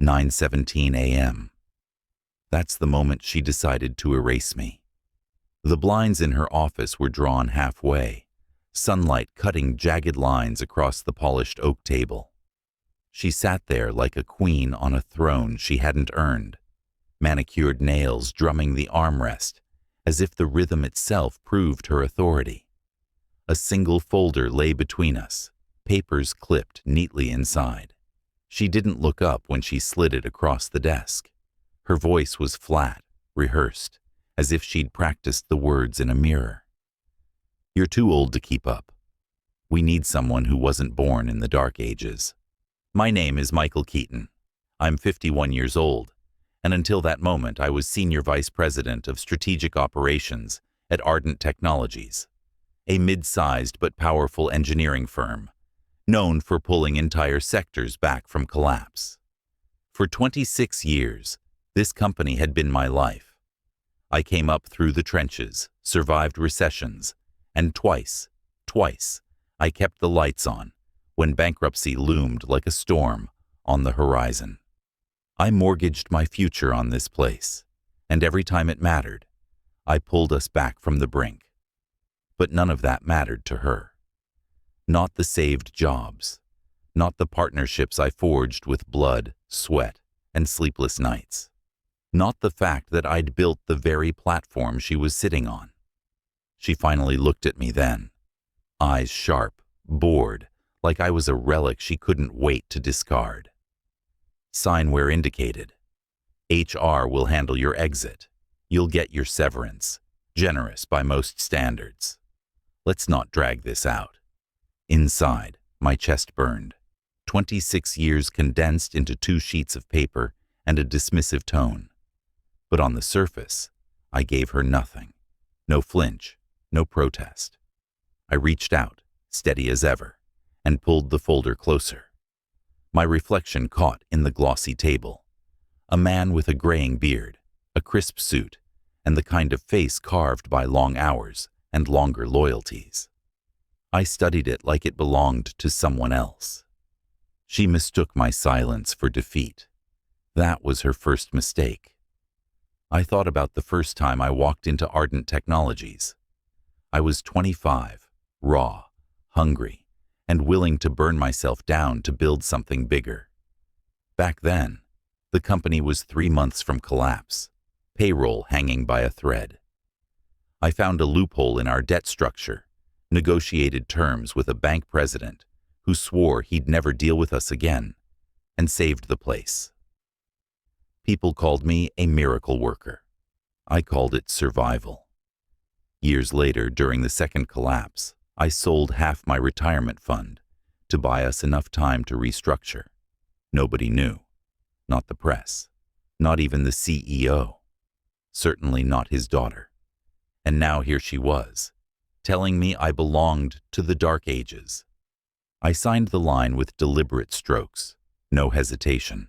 9:17 a.m. That's the moment she decided to erase me. The blinds in her office were drawn halfway, sunlight cutting jagged lines across the polished oak table. She sat there like a queen on a throne she hadn't earned, manicured nails drumming the armrest, as if the rhythm itself proved her authority. A single folder lay between us, papers clipped neatly inside. She didn't look up when she slid it across the desk. Her voice was flat, rehearsed, as if she'd practiced the words in a mirror. "You're too old to keep up. We need someone who wasn't born in the Dark Ages. My name is Michael Keaton. I'm 51 years old, and until that moment I was Senior Vice President of Strategic Operations at Ardent Technologies, a mid-sized but powerful engineering firm, known for pulling entire sectors back from collapse. For 26 years, this company had been my life. I came up through the trenches, survived recessions, and twice, I kept the lights on when bankruptcy loomed like a storm on the horizon. I mortgaged my future on this place, and every time it mattered, I pulled us back from the brink. But none of that mattered to her. Not the saved jobs, not the partnerships I forged with blood, sweat, and sleepless nights. Not the fact that I'd built the very platform she was sitting on. She finally looked at me then, eyes sharp, bored, like I was a relic she couldn't wait to discard. "Sign where indicated. HR will handle your exit. You'll get your severance, generous by most standards. Let's not drag this out." Inside, my chest burned. 26 years condensed into 2 sheets of paper and a dismissive tone. But on the surface, I gave her nothing. No flinch, no protest. I reached out, steady as ever, and pulled the folder closer. My reflection caught in the glossy table. A man with a graying beard, a crisp suit, and the kind of face carved by long hours and longer loyalties. I studied it like it belonged to someone else. She mistook my silence for defeat. That was her first mistake. I thought about the first time I walked into Ardent Technologies. I was 25, raw, hungry, and willing to burn myself down to build something bigger. Back then, the company was 3 months from collapse, payroll hanging by a thread. I found a loophole in our debt structure, negotiated terms with a bank president who swore he'd never deal with us again, and saved the place. People called me a miracle worker. I called it survival. Years later, during the second collapse, I sold half my retirement fund to buy us enough time to restructure. Nobody knew. Not the press. Not even the CEO. Certainly not his daughter. And now here she was, telling me I belonged to the Dark Ages. I signed the line with deliberate strokes, no hesitation.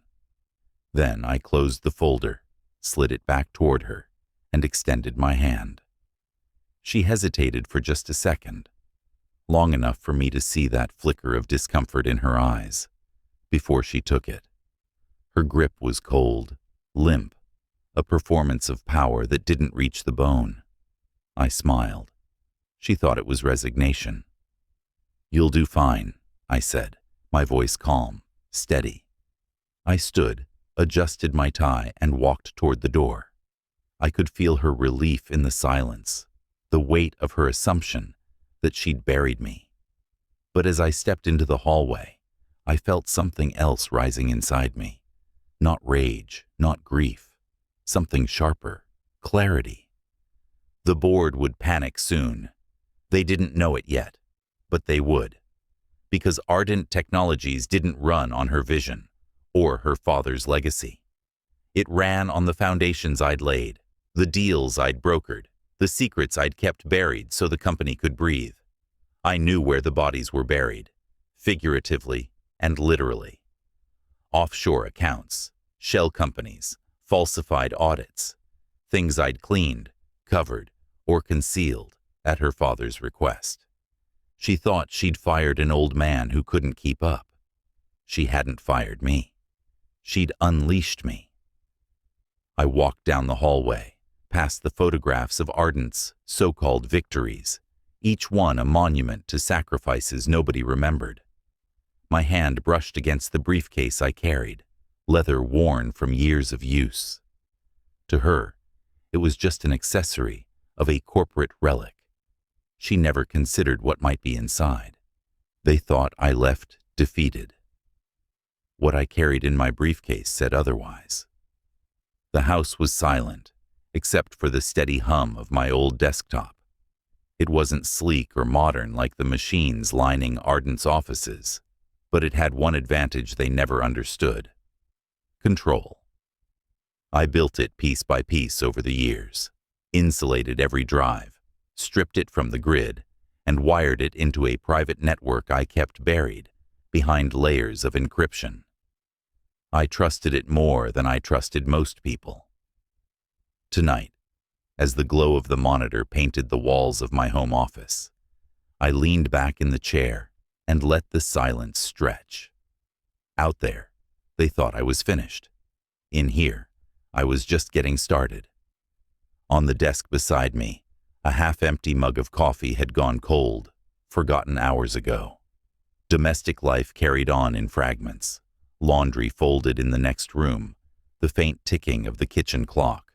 Then I closed the folder, slid it back toward her, and extended my hand. She hesitated for just a second, long enough for me to see that flicker of discomfort in her eyes, before she took it. Her grip was cold, limp, a performance of power that didn't reach the bone. I smiled. She thought it was resignation. "You'll do fine," I said, my voice calm, steady. I stood, adjusted my tie, and walked toward the door. I could feel her relief in the silence, the weight of her assumption that she'd buried me. But as I stepped into the hallway, I felt something else rising inside me. Not rage, not grief. Something sharper, clarity. The board would panic soon. They didn't know it yet, but they would. Because Ardent Technologies didn't run on her vision or her father's legacy. It ran on the foundations I'd laid, the deals I'd brokered, the secrets I'd kept buried so the company could breathe. I knew where the bodies were buried, figuratively and literally. Offshore accounts, shell companies, falsified audits, things I'd cleaned, covered, or concealed at her father's request. She thought she'd fired an old man who couldn't keep up. She hadn't fired me. She'd unleashed me. I walked down the hallway, past the photographs of Ardent's so-called victories, each one a monument to sacrifices nobody remembered. My hand brushed against the briefcase I carried, leather worn from years of use. To her, it was just an accessory of a corporate relic. She never considered what might be inside. They thought I left defeated. What I carried in my briefcase said otherwise. The house was silent, except for the steady hum of my old desktop. It wasn't sleek or modern like the machines lining Ardent's offices, but it had one advantage they never understood: control. I built it piece by piece over the years, insulated every drive, stripped it from the grid, and wired it into a private network I kept buried behind layers of encryption. I trusted it more than I trusted most people. Tonight, as the glow of the monitor painted the walls of my home office, I leaned back in the chair and let the silence stretch. Out there, they thought I was finished. In here, I was just getting started. On the desk beside me, a half-empty mug of coffee had gone cold, forgotten hours ago. Domestic life carried on in fragments, laundry folded in the next room, the faint ticking of the kitchen clock,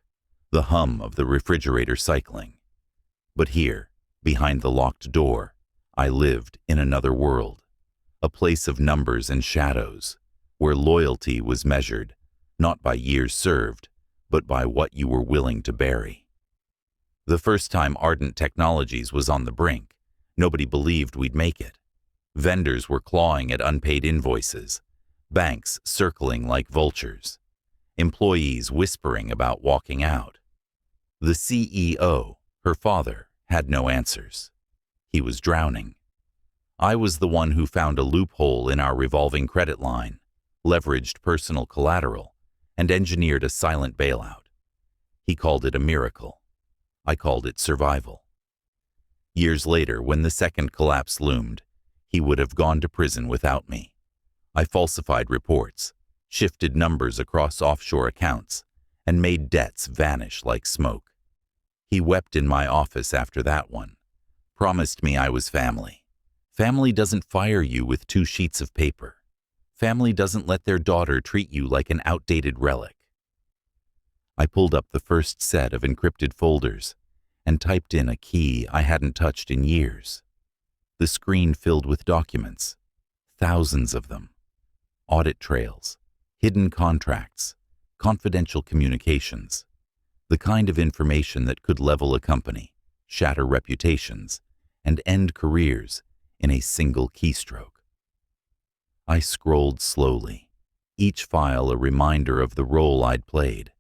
the hum of the refrigerator cycling. But here, behind the locked door, I lived in another world, a place of numbers and shadows, where loyalty was measured, not by years served, but by what you were willing to bury. The first time Ardent Technologies was on the brink, nobody believed we'd make it. Vendors were clawing at unpaid invoices, banks circling like vultures, employees whispering about walking out. The CEO, her father, had no answers. He was drowning. I was the one who found a loophole in our revolving credit line, leveraged personal collateral, and engineered a silent bailout. He called it a miracle. I called it survival. Years later, when the second collapse loomed, he would have gone to prison without me. I falsified reports, shifted numbers across offshore accounts, and made debts vanish like smoke. He wept in my office after that one, promised me I was family. Family doesn't fire you with 2 sheets of paper. Family doesn't let their daughter treat you like an outdated relic. I pulled up the first set of encrypted folders and typed in a key I hadn't touched in years. The screen filled with documents, thousands of them. Audit trails, hidden contracts, confidential communications, the kind of information that could level a company, shatter reputations, and end careers in a single keystroke. I scrolled slowly, each file a reminder of the role I'd played,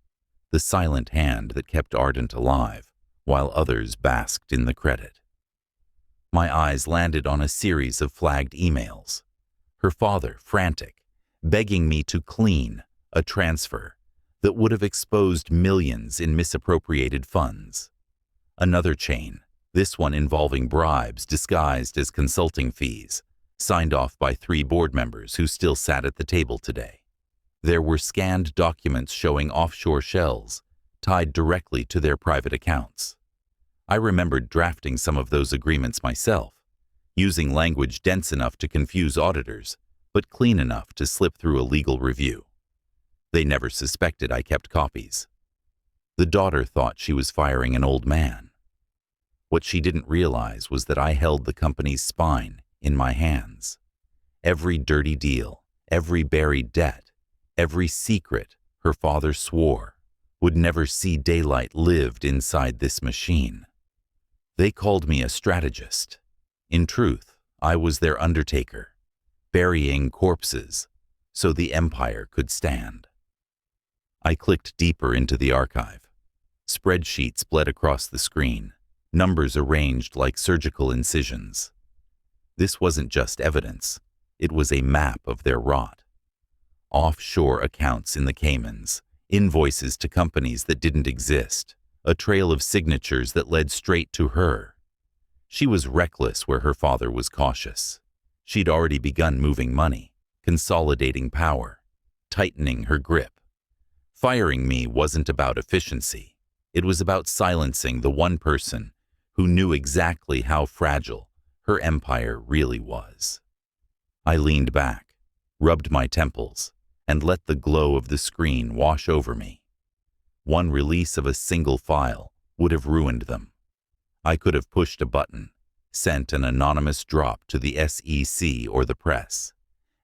the silent hand that kept Ardent alive, while others basked in the credit. My eyes landed on a series of flagged emails. Her father, frantic, begging me to clean a transfer that would have exposed millions in misappropriated funds. Another chain, this one involving bribes disguised as consulting fees, signed off by 3 board members who still sat at the table today. There were scanned documents showing offshore shells tied directly to their private accounts. I remembered drafting some of those agreements myself, using language dense enough to confuse auditors, but clean enough to slip through a legal review. They never suspected I kept copies. The daughter thought she was firing an old man. What she didn't realize was that I held the company's spine in my hands. Every dirty deal, every buried debt, every secret her father swore would never see daylight lived inside this machine. They called me a strategist. In truth, I was their undertaker, burying corpses so the empire could stand. I clicked deeper into the archive. Spreadsheets bled across the screen, numbers arranged like surgical incisions. This wasn't just evidence, it was a map of their rot. Offshore accounts in the Caymans, invoices to companies that didn't exist, a trail of signatures that led straight to her. She was reckless where her father was cautious. She'd already begun moving money, consolidating power, tightening her grip. Firing me wasn't about efficiency. It was about silencing the one person who knew exactly how fragile her empire really was. I leaned back, rubbed my temples, and let the glow of the screen wash over me. One release of a single file would have ruined them. I could have pushed a button, sent an anonymous drop to the SEC or the press,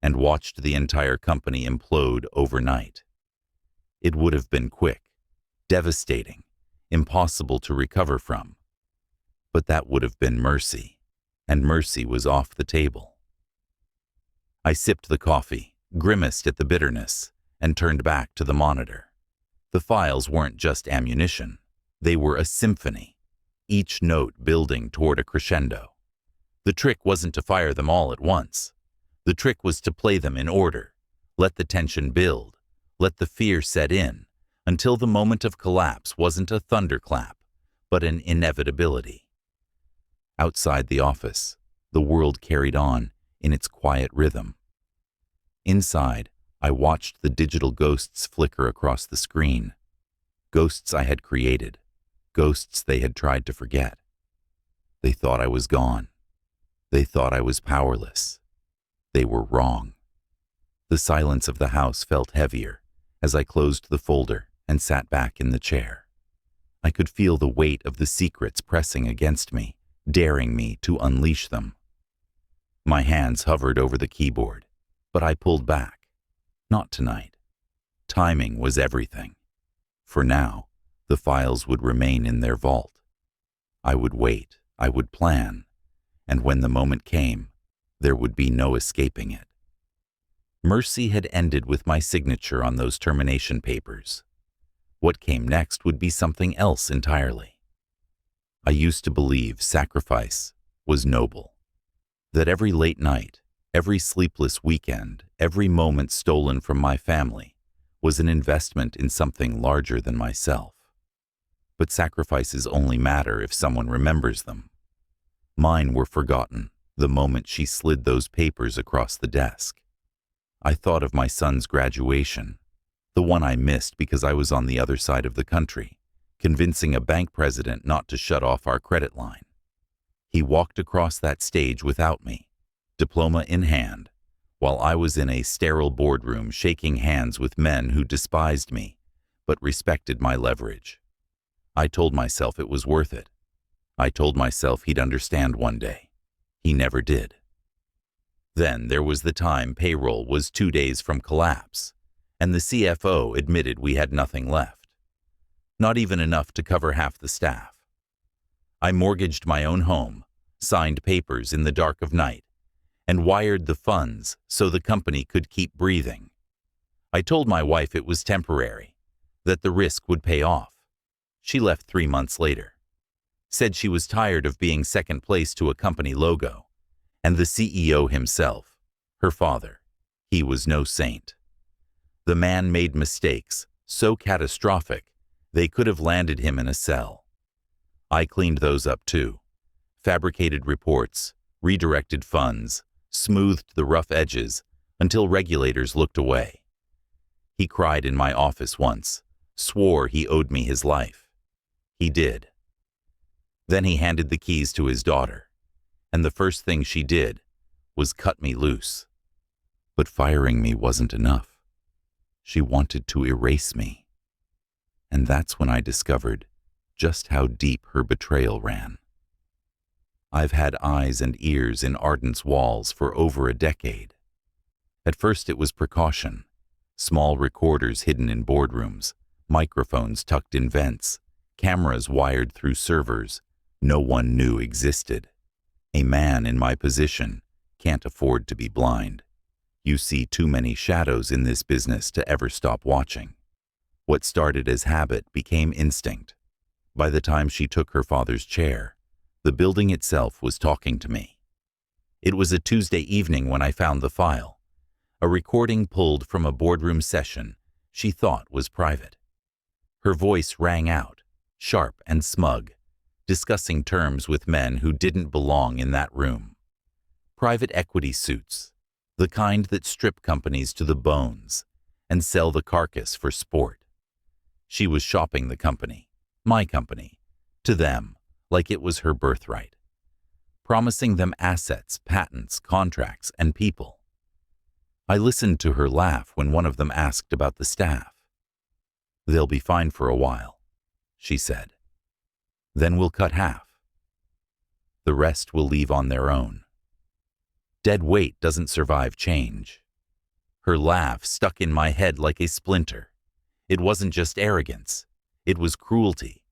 and watched the entire company implode overnight. It would have been quick, devastating, impossible to recover from. But that would have been mercy, and mercy was off the table. I sipped the coffee, grimaced at the bitterness, and turned back to the monitor. The files weren't just ammunition. They were a symphony, each note building toward a crescendo. The trick wasn't to fire them all at once. The trick was to play them in order, let the tension build, let the fear set in, until the moment of collapse wasn't a thunderclap, but an inevitability. Outside the office, the world carried on in its quiet rhythm. Inside, I watched the digital ghosts flicker across the screen. Ghosts I had created, ghosts they had tried to forget. They thought I was gone. They thought I was powerless. They were wrong. The silence of the house felt heavier as I closed the folder and sat back in the chair. I could feel the weight of the secrets pressing against me, daring me to unleash them. My hands hovered over the keyboard, but I pulled back. Not tonight. Timing was everything. For now, the files would remain in their vault. I would wait, I would plan, and when the moment came, there would be no escaping it. Mercy had ended with my signature on those termination papers. What came next would be something else entirely. I used to believe sacrifice was noble, that every late night, every sleepless weekend, every moment stolen from my family was an investment in something larger than myself. But sacrifices only matter if someone remembers them. Mine were forgotten the moment she slid those papers across the desk. I thought of my son's graduation, the one I missed because I was on the other side of the country, convincing a bank president not to shut off our credit line. He walked across that stage without me, diploma in hand, while I was in a sterile boardroom shaking hands with men who despised me but respected my leverage. I told myself it was worth it. I told myself he'd understand one day. He never did. Then there was the time payroll was 2 days from collapse, and the CFO admitted we had nothing left. Not even enough to cover half the staff. I mortgaged my own home, signed papers in the dark of night, and wired the funds so the company could keep breathing. I told my wife it was temporary, that the risk would pay off. She left 3 months later. Said she was tired of being second place to a company logo, and the CEO himself, her father, he was no saint. The man made mistakes so catastrophic they could have landed him in a cell. I cleaned those up too, fabricated reports, redirected funds, smoothed the rough edges until regulators looked away. He cried in my office once, swore he owed me his life. He did. Then he handed the keys to his daughter, and the first thing she did was cut me loose. But firing me wasn't enough. She wanted to erase me. And that's when I discovered just how deep her betrayal ran. I've had eyes and ears in Ardent's walls for over a decade. At first it was precaution, small recorders hidden in boardrooms, microphones tucked in vents, cameras wired through servers no one knew existed. A man in my position can't afford to be blind. You see too many shadows in this business to ever stop watching. What started as habit became instinct. By the time she took her father's chair, the building itself was talking to me. It was a Tuesday evening when I found the file, a recording pulled from a boardroom session she thought was private. Her voice rang out, sharp and smug, discussing terms with men who didn't belong in that room. Private equity suits, the kind that strip companies to the bones and sell the carcass for sport. She was shopping the company, my company, to them like it was her birthright, promising them assets, patents, contracts, and people. I listened to her laugh when one of them asked about the staff. "They'll be fine for a while," she said. "Then we'll cut half. The rest will leave on their own. Dead weight doesn't survive change." Her laugh stuck in my head like a splinter. It wasn't just arrogance. It was cruelty.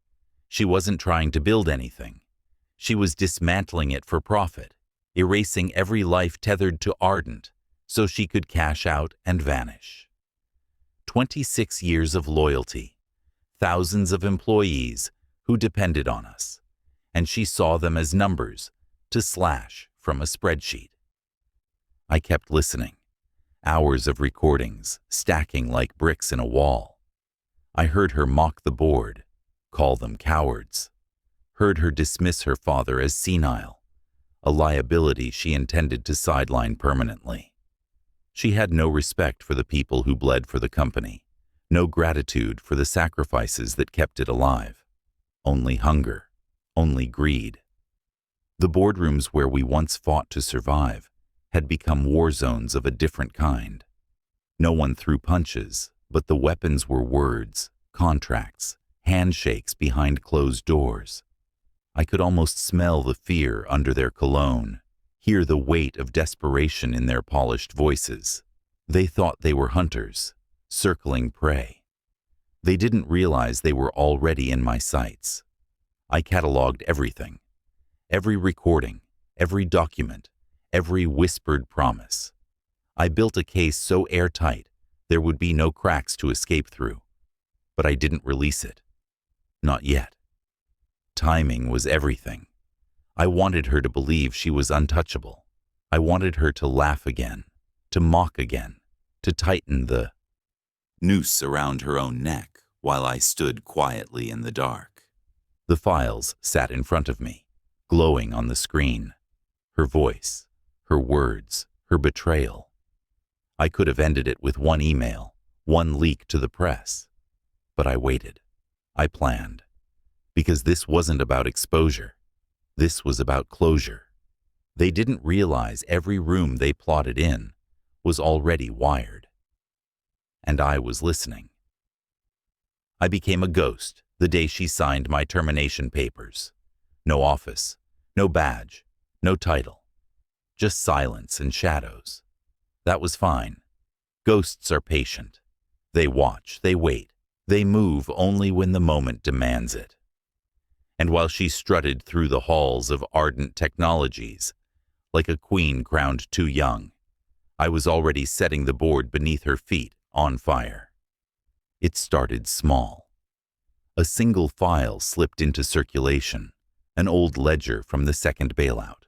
She wasn't trying to build anything. She was dismantling it for profit, erasing every life tethered to Ardent so she could cash out and vanish. 26 years of loyalty, thousands of employees who depended on us, and she saw them as numbers to slash from a spreadsheet. I kept listening, hours of recordings stacking like bricks in a wall. I heard her mock the board, call them cowards, heard her dismiss her father as senile, a liability she intended to sideline permanently. She had no respect for the people who bled for the company, no gratitude for the sacrifices that kept it alive. Only hunger, only greed. The boardrooms where we once fought to survive had become war zones of a different kind. No one threw punches, but the weapons were words, contracts, handshakes behind closed doors. I could almost smell the fear under their cologne, hear the weight of desperation in their polished voices. They thought they were hunters, circling prey. They didn't realize they were already in my sights. I cataloged everything, every recording, every document, every whispered promise. I built a case so airtight there would be no cracks to escape through. But I didn't release it. Not yet. Timing was everything. I wanted her to believe she was untouchable. I wanted her to laugh again, to mock again, to tighten the noose around her own neck while I stood quietly in the dark. The files sat in front of me, glowing on the screen. Her voice, her words, her betrayal. I could have ended it with one email, one leak to the press. But I waited. I planned. Because this wasn't about exposure. This was about closure. They didn't realize every room they plotted in was already wired. And I was listening. I became a ghost the day she signed my termination papers. No office, no badge, no title. Just silence and shadows. That was fine. Ghosts are patient. They watch, they wait. They move only when the moment demands it. And while she strutted through the halls of Ardent Technologies, like a queen crowned too young, I was already setting the board beneath her feet on fire. It started small. A single file slipped into circulation, an old ledger from the second bailout.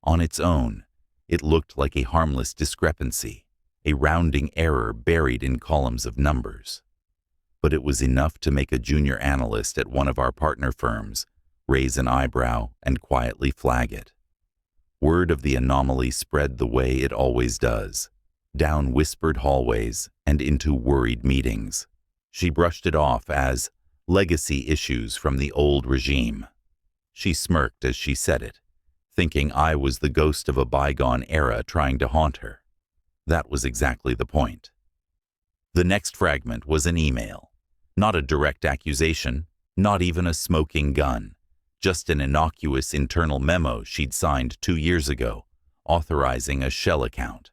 On its own, it looked like a harmless discrepancy, a rounding error buried in columns of numbers. But it was enough to make a junior analyst at one of our partner firms raise an eyebrow and quietly flag it. Word of the anomaly spread the way it always does, down whispered hallways and into worried meetings. She brushed it off as legacy issues from the old regime. She smirked as she said it, thinking I was the ghost of a bygone era trying to haunt her. That was exactly the point. The next fragment was an email. Not a direct accusation, not even a smoking gun, just an innocuous internal memo she'd signed 2 years ago, authorizing a shell account.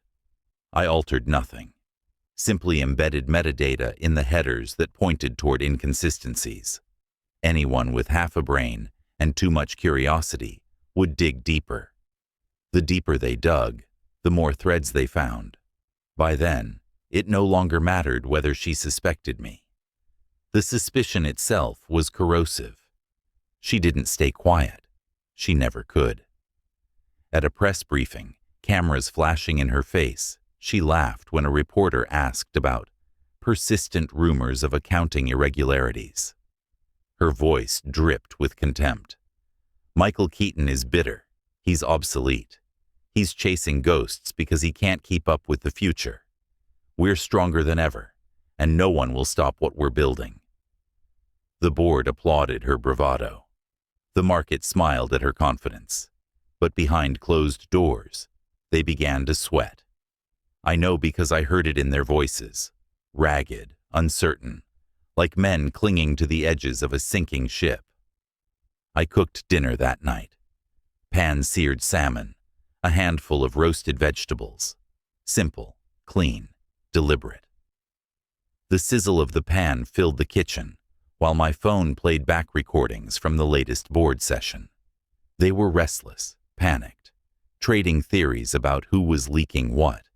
I altered nothing, simply embedded metadata in the headers that pointed toward inconsistencies. Anyone with half a brain and too much curiosity would dig deeper. The deeper they dug, the more threads they found. By then, it no longer mattered whether she suspected me. The suspicion itself was corrosive. She didn't stay quiet. She never could. At a press briefing, cameras flashing in her face, she laughed when a reporter asked about persistent rumors of accounting irregularities. Her voice dripped with contempt. Michael Keaton is bitter. He's obsolete. He's chasing ghosts because he can't keep up with the future. We're stronger than ever. and no one will stop what we're building." The board applauded her bravado. The market smiled at her confidence. But behind closed doors, they began to sweat. I know because I heard it in their voices, ragged, uncertain, like men clinging to the edges of a sinking ship. I cooked dinner that night. Pan-seared salmon, a handful of roasted vegetables. Simple, clean, deliberate. The sizzle of the pan filled the kitchen, while my phone played back recordings from the latest board session. They were restless, panicked, trading theories about who was leaking what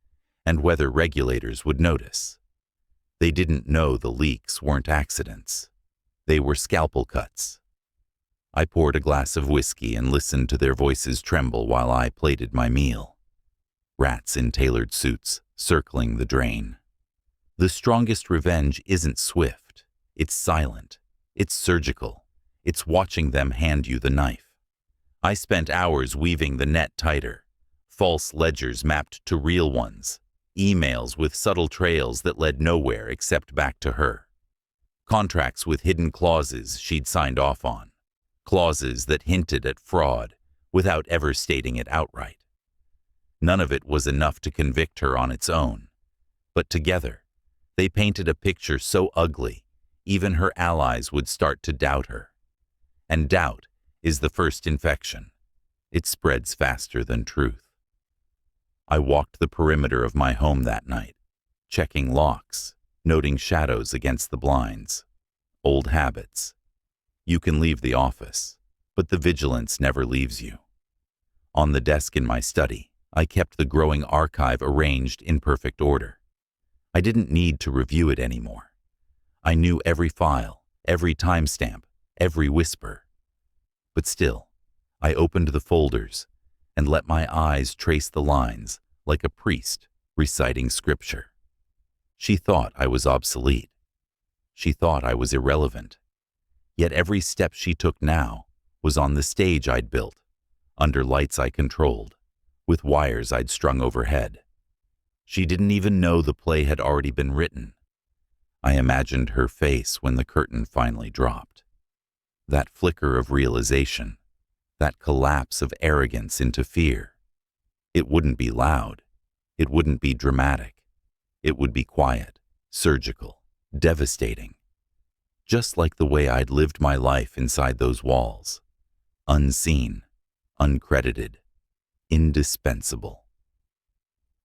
and whether regulators would notice. They didn't know the leaks weren't accidents. They were scalpel cuts. I poured a glass of whiskey and listened to their voices tremble while I plated my meal. Rats in tailored suits, circling the drain. The strongest revenge isn't swift. It's silent. It's surgical. It's watching them hand you the knife. I spent hours weaving the net tighter. False ledgers mapped to real ones. Emails with subtle trails that led nowhere except back to her. Contracts with hidden clauses she'd signed off on. Clauses that hinted at fraud without ever stating it outright. None of it was enough to convict her on its own. But together, they painted a picture so ugly, even her allies would start to doubt her. And doubt is the first infection. It spreads faster than truth. I walked the perimeter of my home that night, checking locks, noting shadows against the blinds. Old habits. You can leave the office, but the vigilance never leaves you. On the desk in my study, I kept the growing archive arranged in perfect order. I didn't need to review it anymore. I knew every file, every timestamp, every whisper. But still, I opened the folders and let my eyes trace the lines like a priest reciting scripture. She thought I was obsolete. She thought I was irrelevant. Yet every step she took now was on the stage I'd built, under lights I controlled, with wires I'd strung overhead. She didn't even know the play had already been written. I imagined her face when the curtain finally dropped. That flicker of realization, that collapse of arrogance into fear. It wouldn't be loud. It wouldn't be dramatic. It would be quiet, surgical, devastating. Just like the way I'd lived my life inside those walls. Unseen, uncredited, indispensable.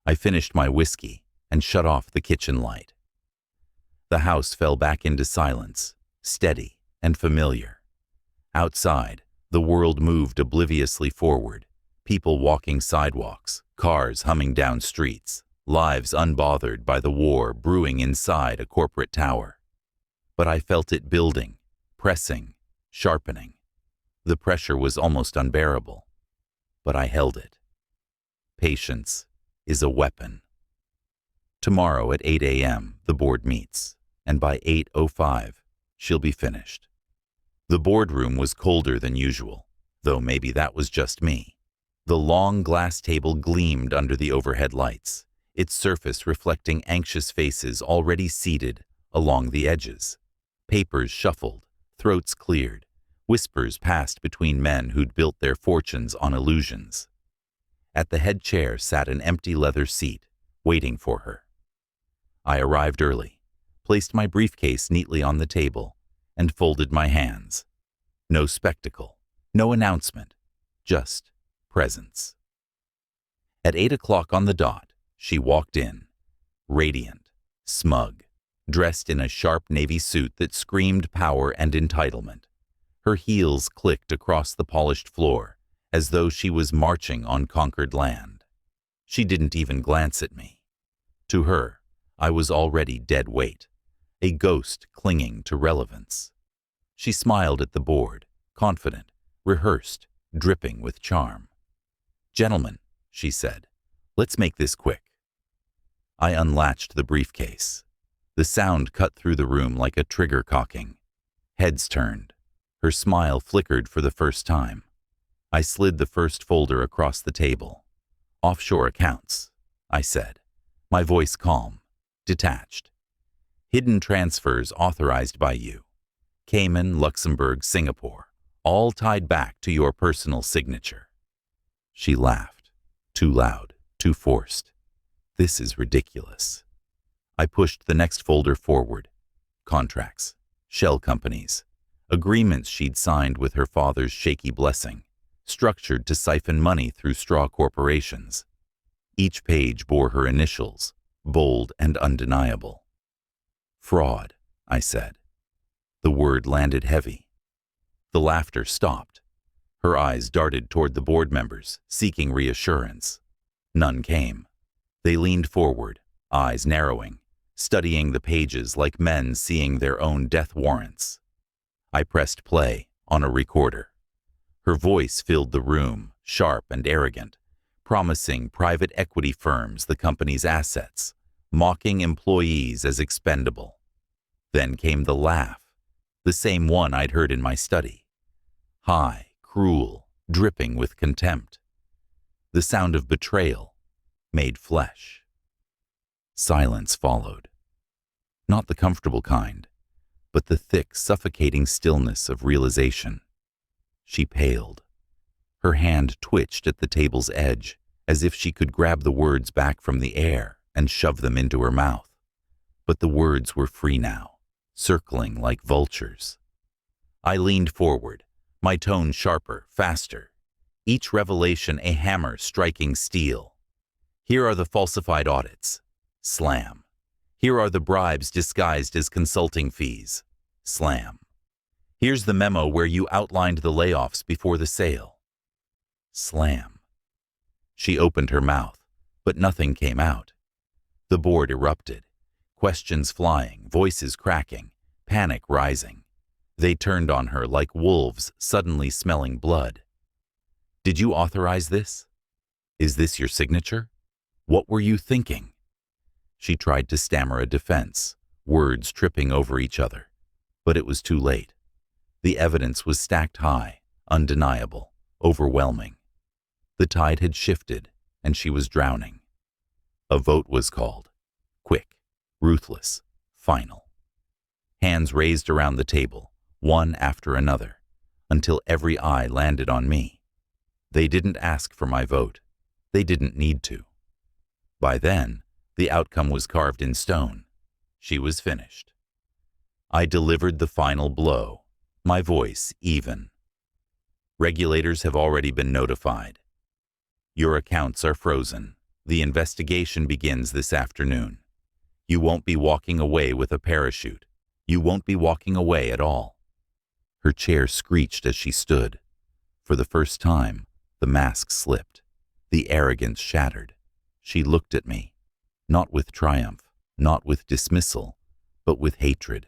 I finished my whiskey and shut off the kitchen light. The house fell back into silence, steady and familiar. Outside, the world moved obliviously forward, people walking sidewalks, cars humming down streets, lives unbothered by the war brewing inside a corporate tower. But I felt it building, pressing, sharpening. The pressure was almost unbearable, but I held it. Patience is a weapon. Tomorrow at 8 a.m. the board meets, and by 8:05 she'll be finished. The boardroom was colder than usual, though maybe that was just me. The long glass table gleamed under the overhead lights, its surface reflecting anxious faces already seated along the edges. Papers shuffled, throats cleared, whispers passed between men who'd built their fortunes on illusions. At the head chair sat an empty leather seat, waiting for her. I arrived early, placed my briefcase neatly on the table, and folded my hands. No spectacle, no announcement, just presence. At 8 o'clock on the dot, she walked in, radiant, smug, dressed in a sharp navy suit that screamed power and entitlement. Her heels clicked across the polished floor, as though she was marching on conquered land. She didn't even glance at me. To her, I was already dead weight, a ghost clinging to relevance. She smiled at the board, confident, rehearsed, dripping with charm. "Gentlemen," she said, "let's make this quick." I unlatched the briefcase. The sound cut through the room like a trigger cocking. Heads turned. Her smile flickered for the first time. I slid the first folder across the table. "Offshore accounts," I said, my voice calm, detached. Hidden transfers authorized by you. Cayman, Luxembourg, Singapore, all tied back to your personal signature. She laughed. Too loud, too forced. This is ridiculous. I pushed the next folder forward. Contracts, shell companies, agreements she'd signed with her father's shaky blessing, structured to siphon money through straw corporations. Each page bore her initials, bold and undeniable. Fraud, I said. The word landed heavy. The laughter stopped. Her eyes darted toward the board members, seeking reassurance. None came. They leaned forward, eyes narrowing, studying the pages like men seeing their own death warrants. I pressed play on a recorder. Her voice filled the room, sharp and arrogant, promising private equity firms the company's assets, mocking employees as expendable. Then came the laugh, the same one I'd heard in my study. High, cruel, dripping with contempt. The sound of betrayal, made flesh. Silence followed. Not the comfortable kind, but the thick, suffocating stillness of realization. She paled. Her hand twitched at the table's edge, as if she could grab the words back from the air and shove them into her mouth. But the words were free now, circling like vultures. I leaned forward, my tone sharper, faster, each revelation a hammer striking steel. Here are the falsified audits. Slam. Here are the bribes disguised as consulting fees. Slam. Here's the memo where you outlined the layoffs before the sale. Slam. She opened her mouth, but nothing came out. The board erupted, questions flying, voices cracking, panic rising. They turned on her like wolves suddenly smelling blood. Did you authorize this? Is this your signature? What were you thinking? She tried to stammer a defense, words tripping over each other, but it was too late. The evidence was stacked high, undeniable, overwhelming. The tide had shifted, and she was drowning. A vote was called. Quick, ruthless, final. Hands raised around the table, one after another, until every eye landed on me. They didn't ask for my vote. They didn't need to. By then, the outcome was carved in stone. She was finished. I delivered the final blow, my voice even. Regulators have already been notified. Your accounts are frozen. The investigation begins this afternoon. You won't be walking away with a parachute. You won't be walking away at all. Her chair screeched as she stood. For the first time, the mask slipped. The arrogance shattered. She looked at me, not with triumph, not with dismissal, but with hatred.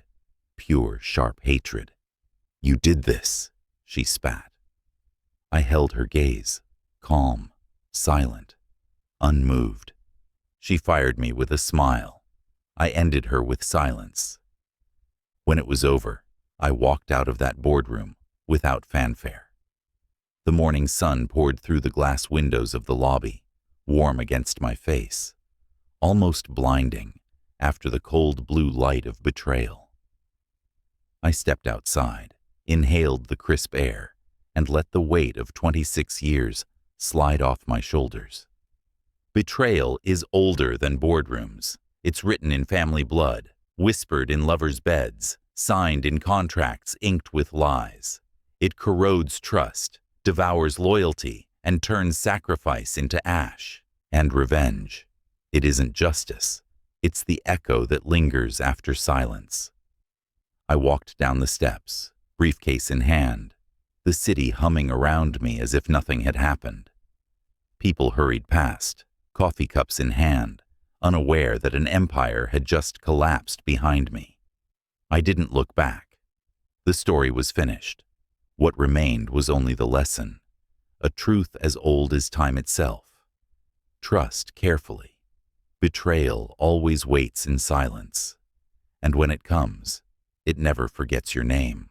Pure, sharp hatred. You did this, she spat. I held her gaze, calm, silent, unmoved. She fired me with a smile. I ended her with silence. When it was over, I walked out of that boardroom without fanfare. The morning sun poured through the glass windows of the lobby, warm against my face, almost blinding after the cold blue light of betrayal. I stepped outside, inhaled the crisp air, and let the weight of 26 years slide off my shoulders. Betrayal is older than boardrooms. It's written in family blood, whispered in lovers' beds, signed in contracts inked with lies. It corrodes trust, devours loyalty, and turns sacrifice into ash. And revenge. It isn't justice. It's the echo that lingers after silence. I walked down the steps, briefcase in hand, the city humming around me as if nothing had happened. People hurried past, coffee cups in hand, unaware that an empire had just collapsed behind me. I didn't look back. The story was finished. What remained was only the lesson, a truth as old as time itself. Trust carefully. Betrayal always waits in silence. And when it comes, it never forgets your name.